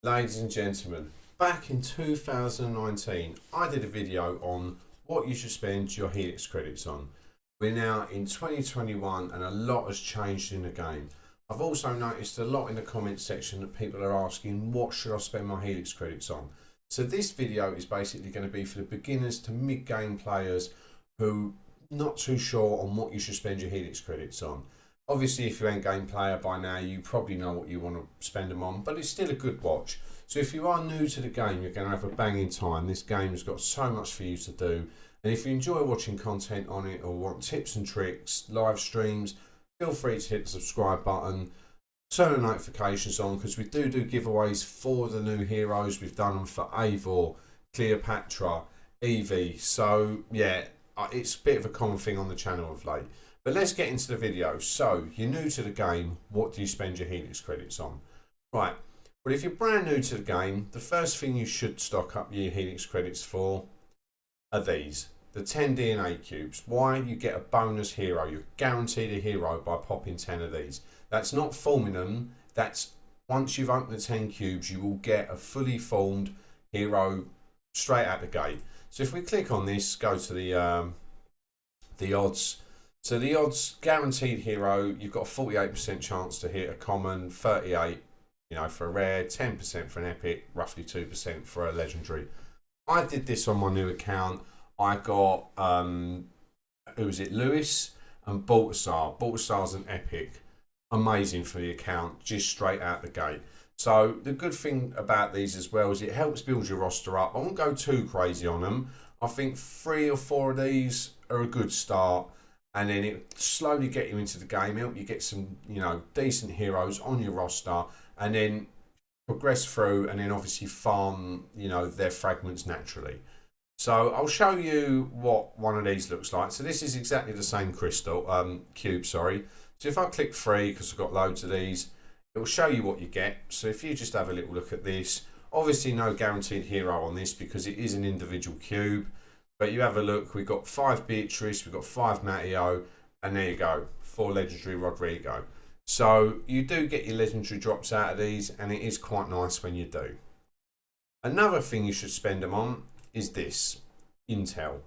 Ladies and gentlemen, back in 2019, I did a video on what you should spend your Helix credits on. We're now in 2021 and a lot has changed in the game. I've also noticed a lot in the comments section that people are asking, what should I spend my Helix credits on? So this video is basically going to be for the beginners to mid-game players who not too sure on what you should spend your Helix credits on. Obviously, if you're an end-game player by now, you probably know what you want to spend them on, but it's still a good watch. So if you are new to the game, you're going to have a banging time. This game has got so much for you to do. And if you enjoy watching content on it or want tips and tricks, live streams, feel free to hit the subscribe button. Turn the notifications on because we do giveaways for the new heroes. We've done them for Eivor, Cleopatra, Evie. So yeah, it's a bit of a common thing on the channel of late. But let's get into the video. So, you're new to the game, what do you spend your Helix credits on? Right, well if you're brand new to the game, the first thing you should stock up your Helix credits for are these. The 10 DNA cubes. Why? You get a bonus hero. You're guaranteed a hero by popping 10 of these. That's not forming them, that's once you've opened the 10 cubes, you will get a fully formed hero straight out the gate. So if we click on this, go to the odds. So the odds, guaranteed hero, you've got a 48% chance to hit a common, 38, for a rare, 10% for an epic, roughly 2% for a legendary. I did this on my new account. I got, who was it, Lewis and Baltasar. Baltasar's an epic. Amazing for the account, just straight out the gate. So the good thing about these as well is it helps build your roster up. I won't go too crazy on them. I think 3 or 4 of these are a good start. And then it slowly get you into the game, help you get some, decent heroes on your roster, and then progress through, and then obviously farm, their fragments naturally. So I'll show you what one of these looks like. So this is exactly the same cube, sorry. So if I click free, because I've got loads of these, it will show you what you get. So if you just have a little look at this, obviously no guaranteed hero on this because it is an individual cube. But you have a look, we've got 5 Beatrice, we've got 5 Matteo, and there you go, 4 legendary Rodrigo. So you do get your legendary drops out of these, and it is quite nice when you do. Another thing you should spend them on is this, Intel. And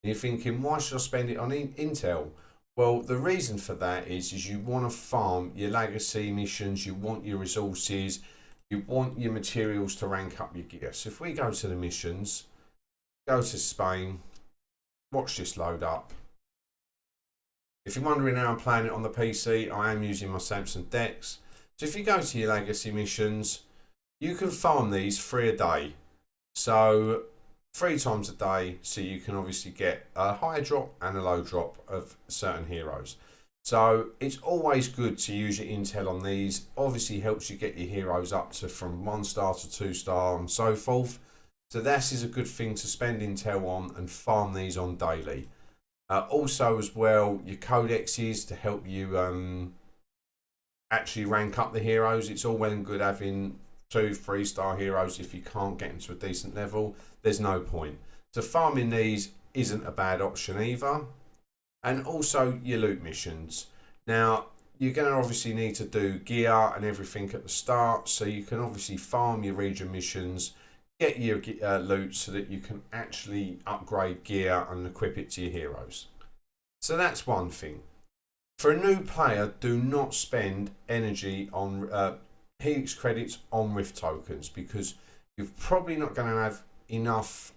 you're thinking, why should I spend it on Intel? Well, the reason for that is you want to farm your legacy missions, you want your resources, you want your materials to rank up your gear. So if we go to the missions, go to Spain, watch this load up. If you're wondering how I'm playing it on the PC, I am using my Samsung Dex. So if you go to your legacy missions, you can farm these 3 a day. So 3 times a day, so you can obviously get a high drop and a low drop of certain heroes. So it's always good to use your intel on these. Obviously helps you get your heroes up to from 1 star to 2 star and so forth. So this is a good thing to spend intel on and farm these on daily. Also as well, your codexes to help you actually rank up the heroes. It's all well and good having 2, 3 star heroes. If you can't get into a decent level, there's no point. So farming these isn't a bad option either. And also your loot missions. Now, you're going to obviously need to do gear and everything at the start. So you can obviously farm your region missions, get your loot so that you can actually upgrade gear and equip it to your heroes. So that's one thing. For a new player, do not spend energy on Helix credits on Rift tokens because you're probably not going to have enough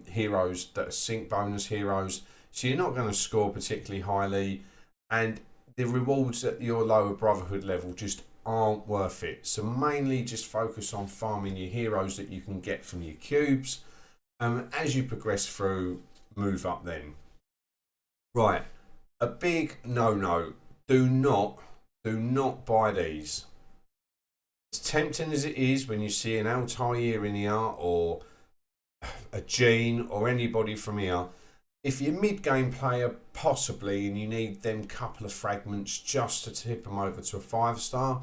heroes that are sync bonus heroes. So you're not going to score particularly highly, and the rewards at your lower Brotherhood level just aren't worth it. So mainly just focus on farming your heroes that you can get from your cubes. As you progress through, move up then. Right, a big no-no. Do not buy these. As tempting as it is when you see an Altair in here or a Jean or anybody from here, if you're mid-game player, possibly, and you need them couple of fragments just to tip them over to a 5 star,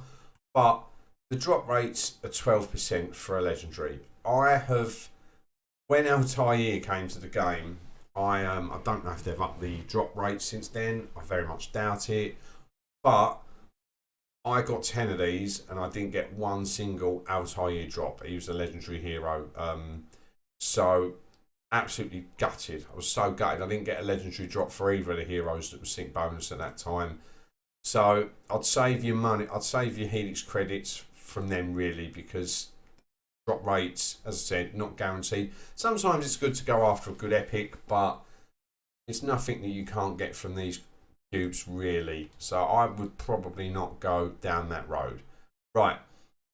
but the drop rates are 12% for a legendary. When Altair came to the game, I don't know if they've upped the drop rate since then. I very much doubt it, but I got 10 of these and I didn't get one single Altair drop. He was a legendary hero. So absolutely gutted. I was so gutted. I didn't get a legendary drop for either of the heroes that was sync bonus at that time. So I'd save your money. I'd save your Helix credits from them really, because drop rates, as I said, not guaranteed. Sometimes it's good to go after a good epic, but it's nothing that you can't get from these cubes really. So I would probably not go down that road. Right,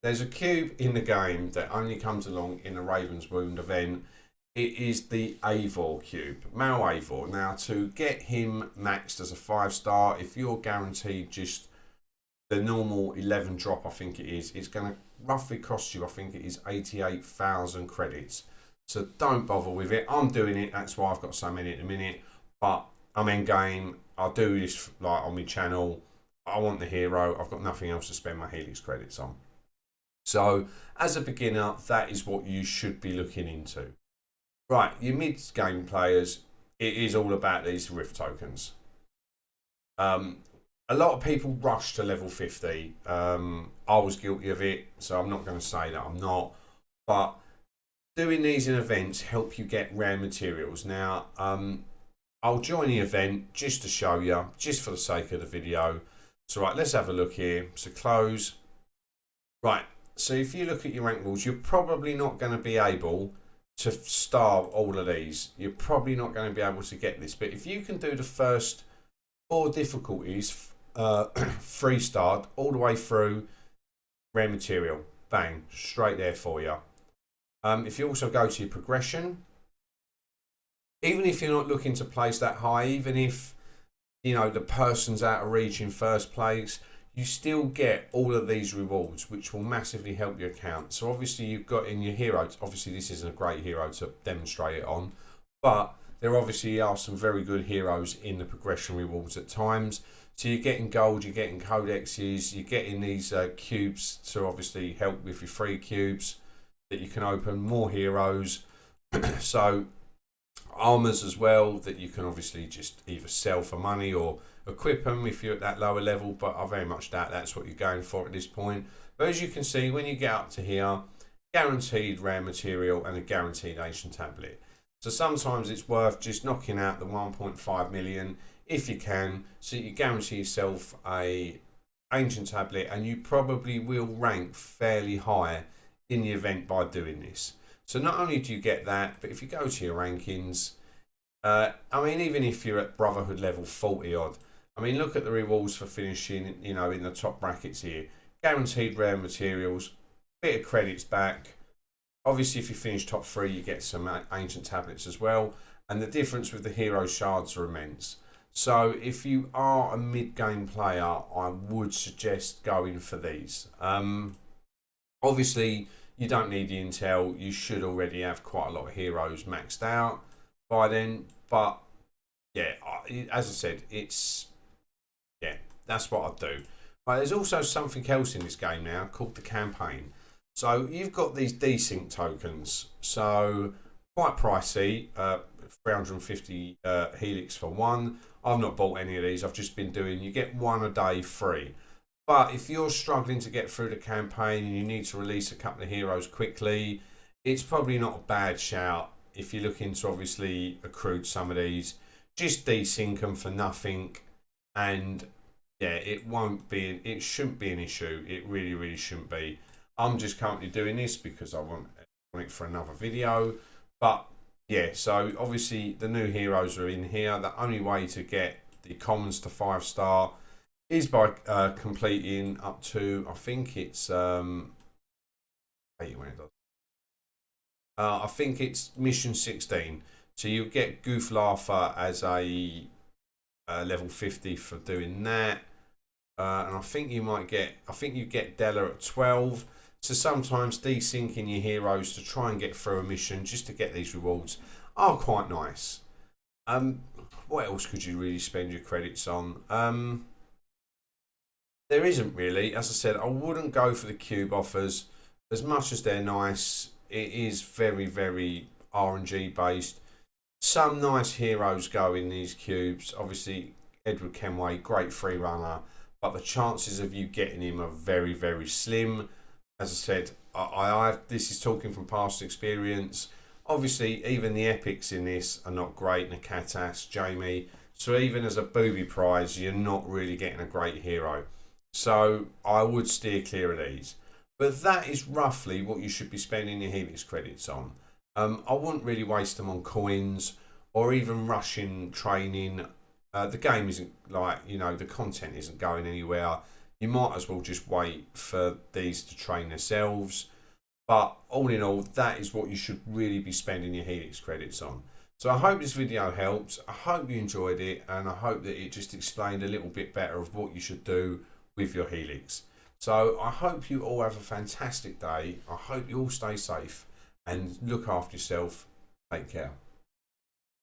there's a cube in the game that only comes along in the Raven's Wound event. It is the Eivor cube, male Eivor. Now, to get him maxed as a 5-star, if you're guaranteed just the normal 11 drop, I think it is, it's going to roughly cost you, I think it is 88,000 credits. So don't bother with it. I'm doing it, that's why I've got so many at the minute. But I'm in game, I'll do this like on my channel. I want the hero, I've got nothing else to spend my Helix credits on. So as a beginner, that is what you should be looking into. Right, your mid-game players, it is all about these Rift tokens. A lot of people rush to level 50. I was guilty of it, so I'm not going to say that I'm not. But doing these in events help you get rare materials. Now, I'll join the event just to show you, just for the sake of the video. So right, let's have a look here. So close. Right, so if you look at your rank rules, you're probably not going to be able to star all of these. You're probably not going to be able to get this, but if you can do the first 4 difficulties 3-starred all the way through, rare material, bang, straight there for you. If you also go to your progression, even if you're not looking to place that high, even if you know the person's out of reach in first place, you still get all of these rewards, which will massively help your account. So obviously you've got in your hero, obviously this isn't a great hero to demonstrate it on, but there obviously are some very good heroes in the progression rewards at times. So you're getting gold, you're getting codexes, you're getting these cubes to obviously help with your free cubes that you can open, more heroes. So armors as well that you can obviously just either sell for money or equip them if you're at that lower level, but I very much doubt that's what you're going for at this point. But as you can see, when you get up to here, guaranteed rare material and a guaranteed ancient tablet. So sometimes it's worth just knocking out the 1.5 million if you can, so you guarantee yourself a ancient tablet, and you probably will rank fairly high in the event by doing this. So not only do you get that, but if you go to your rankings, I mean, even if you're at Brotherhood level 40 odd, I mean, look at the rewards for finishing, you know, in the top brackets here. Guaranteed rare materials, bit of credits back. Obviously, if you finish top 3, you get some ancient tablets as well. And the difference with the hero shards are immense. So if you are a mid-game player, I would suggest going for these. Obviously, you don't need the intel. You should already have quite a lot of heroes maxed out by then. But yeah, as I said, that's what I'd do. But there's also something else in this game now called the campaign. So you've got these desync tokens. So quite pricey, 350 Helix for one. I've not bought any of these. I've just been doing, you get 1 a day free. But if you're struggling to get through the campaign and you need to release a couple of heroes quickly, it's probably not a bad shout if you're looking to obviously accrue some of these. Just desync them for nothing, and yeah, it shouldn't be an issue. It really, really shouldn't be. I'm just currently doing this because I want it for another video. But yeah, so obviously the new heroes are in here. The only way to get the commons to 5-star is by completing up to, I think it's I think it's mission 16. So you get Goof Laugher as a level 50 for doing that, and I think you get Della at 12. So sometimes desyncing your heroes to try and get through a mission just to get these rewards are quite nice. What else could you really spend your credits on? There isn't really. As I said, I wouldn't go for the cube offers. As much as they're nice, it is very, very RNG based. Some nice heroes go in these cubes. Obviously, Edward Kenway, great free runner. but the chances of you getting him are very, very slim. As I said, this is talking from past experience. Obviously, even the epics in this are not great. Nakatas, Jamie. So even as a booby prize, you're not really getting a great hero. So I would steer clear of these. But that is roughly what you should be spending your Helix credits on. I wouldn't really waste them on coins or even rushing training. The game isn't the content isn't going anywhere. You might as well just wait for these to train themselves. But all in all, that is what you should really be spending your Helix credits on. So I hope this video helps. I hope you enjoyed it, and I hope that it just explained a little bit better of what you should do with your Helix. So I hope you all have a fantastic day. I hope you all stay safe and look after yourself. Take care.